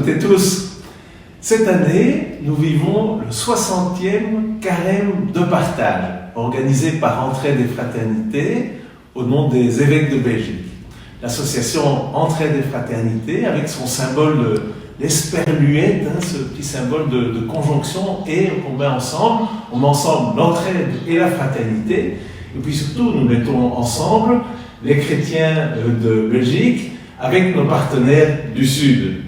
toutes et tous. Cette année, nous vivons le 60e carême de partage, organisé par Entraide et Fraternité au nom des évêques de Belgique. L'association Entraide et Fraternité, avec son symbole l'esperluette, ce petit symbole de conjonction, et on met ensemble l'entraide et la fraternité. Et puis surtout, nous mettons ensemble les chrétiens de Belgique avec nos partenaires du Sud.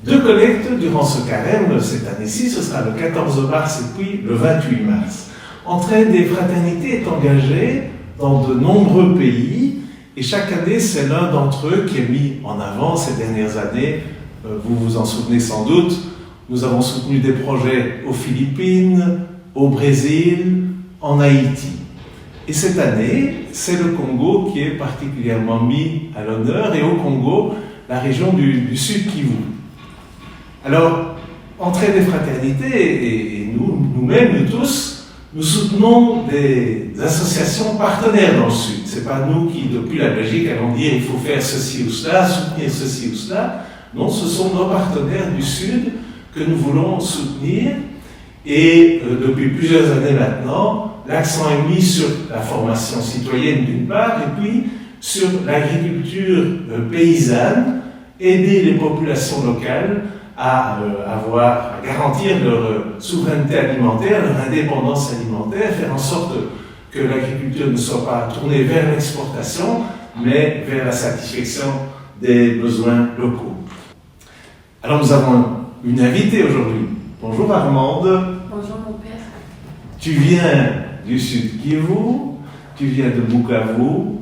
2 collectes durant ce carême, cette année-ci, ce sera le 14 mars et puis le 28 mars. Entraide et Fraternité est engagée dans de nombreux pays et chaque année, c'est l'un d'entre eux qui est mis en avant ces dernières années. Vous vous en souvenez sans doute, nous avons soutenu des projets aux Philippines, au Brésil, en Haïti. Et cette année, c'est le Congo qui est particulièrement mis à l'honneur, et au Congo, la région du Sud Kivu. Alors, Entraide et Fraternité, et nous-mêmes, nous tous, nous soutenons des associations partenaires dans le Sud. Ce n'est pas nous qui, depuis la Belgique, allons dire il faut faire ceci ou cela, soutenir ceci ou cela. Non, ce sont nos partenaires du Sud que nous voulons soutenir. Et depuis plusieurs années maintenant, l'accent est mis sur la formation citoyenne d'une part, et puis sur l'agriculture paysanne, aider les populations locales à garantir leur souveraineté alimentaire, leur indépendance alimentaire, faire en sorte que l'agriculture ne soit pas tournée vers l'exportation, mais vers la satisfaction des besoins locaux. Alors nous avons une invitée aujourd'hui. Bonjour Armande. Bonjour mon père. Tu viens du Sud Kivu, tu viens de Bukavu,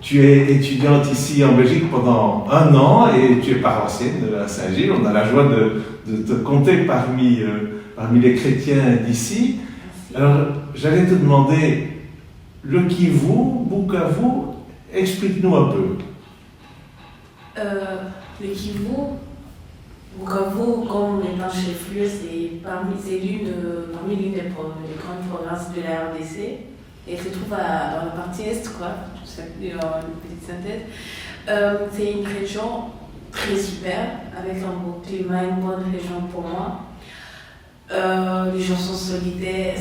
tu es étudiante ici en Belgique pendant 1 an et tu es paroissienne à Saint-Gilles. On a la joie de te compter parmi les chrétiens d'ici. Alors j'allais te demander, le Kivu, Bukavu, explique-nous un peu. Le Kivu, Bukavu, comme étant chef-lieu, c'est parmi l'une des grandes provinces de la RDC. Et se trouve dans la partie est, une petite synthèse. C'est une région très super, avec un beau climat, une bonne région pour moi. Les gens sont solidaires,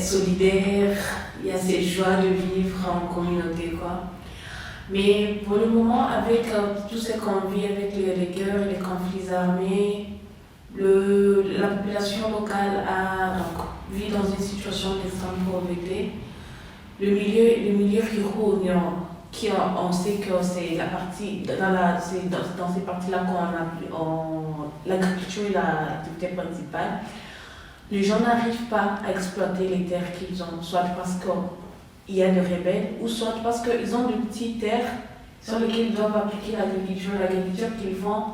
il y a cette joie de vivre en communauté, Mais pour le moment, avec tout ce qu'on vit, avec les guerres, les conflits armés, la population locale vit dans une situation d'extrême pauvreté. Le milieu rural, on sait que c'est la partie, dans ces parties-là l'agriculture est l'activité principale. Les gens n'arrivent pas à exploiter les terres qu'ils ont, soit parce qu'il y a des rebelles, ou soit parce qu'ils ont de petites terres sur lesquelles ils doivent appliquer l'agriculture. L'agriculture qu'ils font,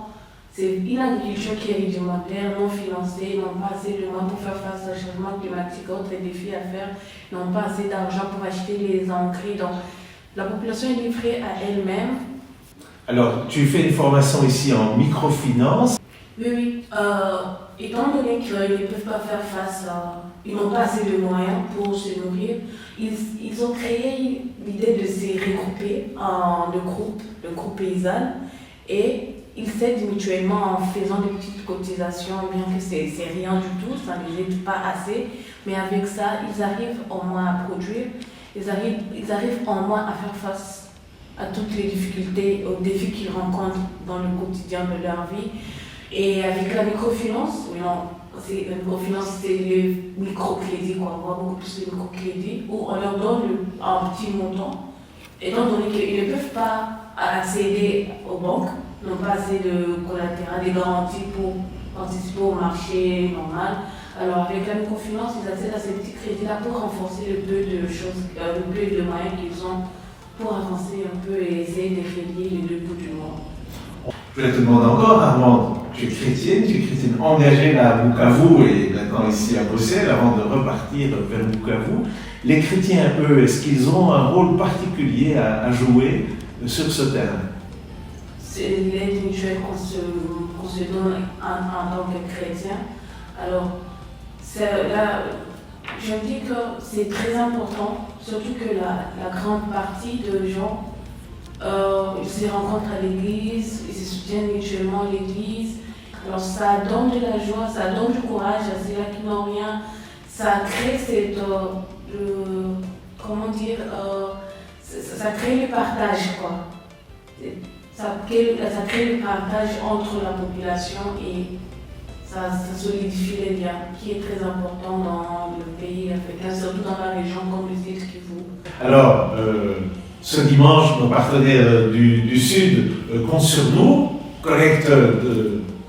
c'est une agriculture qui est rudimentaire, non financée, n'ont pas assez de moyens pour faire face au changement climatique, autres défis à faire, n'ont pas assez d'argent pour acheter les engrais. Donc, la population est livrée à elle-même. Alors, tu fais une formation ici en microfinance. Oui. Étant donné qu'ils ne peuvent pas faire face ils n'ont pas assez de moyens pour se nourrir, ils ont créé l'idée de se regrouper en deux groupes paysans, et ils s'aident mutuellement en faisant des petites cotisations, bien que c'est rien du tout, ça ne les aide pas assez, mais avec ça, ils arrivent au moins à produire, ils arrivent au moins à faire face à toutes les difficultés, aux défis qu'ils rencontrent dans le quotidien de leur vie. Et avec la microfinance, la microfinance, c'est le microcrédit, on voit beaucoup plus le microcrédit, où on leur donne un petit montant, étant donné qu'ils ne peuvent pas accéder aux banques, n'ont pas assez de collatéral, des garanties pour participer au marché normal. Alors avec la microfinance, ils accèdent à ces petits crédits-là pour renforcer le peu de moyens qu'ils ont pour avancer un peu et essayer de relier les deux bouts du monde. Je vais te demander encore, Armande, tu es chrétienne engagée là à Bukavu et maintenant ici à Bruxelles avant de repartir vers Bukavu. Les chrétiens, eux, est-ce qu'ils ont un rôle particulier à jouer sur ce terrain? C'est l'aide mutuelle qu'on se donne en tant que chrétien. Alors, là, je me dis que c'est très important, surtout que la grande partie de gens ils se rencontrent à l'église, ils se soutiennent mutuellement à l'église. Alors ça donne de la joie, ça donne du courage à ceux-là qui n'ont rien. Ça crée cette, comment dire, ça crée le partage, quoi. Ça crée le partage entre la population et ça solidifie les liens, qui est très important dans le pays africain, surtout dans la région comme le Sud Kivu. Alors, ce dimanche, nos partenaires du Sud comptent sur nous, collecte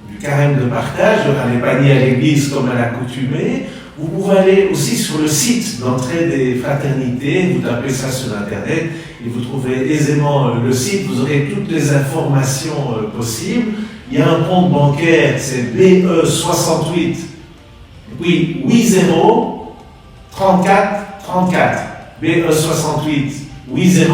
du carême de partage, il y aura les paniers à l'église comme à l'accoutumée. Vous pouvez aller aussi sur le site d'entrée des fraternités, vous tapez ça sur internet et vous trouverez aisément le site, vous aurez toutes les informations possibles. Il y a un compte bancaire, c'est BE68, puis 80 34 34, BE68 80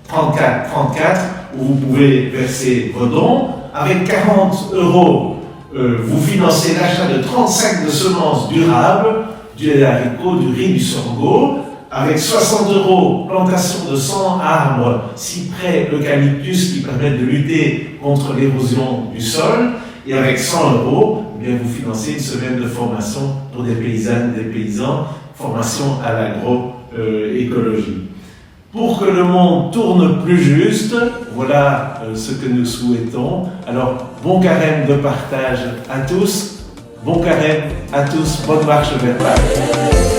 34 34, où vous pouvez verser vos dons. Avec 40 €, vous financez l'achat de 30 sacs de semences durables, du haricot, du riz, du sorgho. Avec 60 €, plantation de 100 arbres, cyprès, eucalyptus qui permettent de lutter contre l'érosion du sol. Et avec 100 €, eh bien, vous financez une semaine de formation pour des paysannes, des paysans, formation à l'agroécologie. Pour que le monde tourne plus juste, voilà ce que nous souhaitons. Alors, bon carême de partage à tous, bon carême à tous, bonne marche vers Pâques.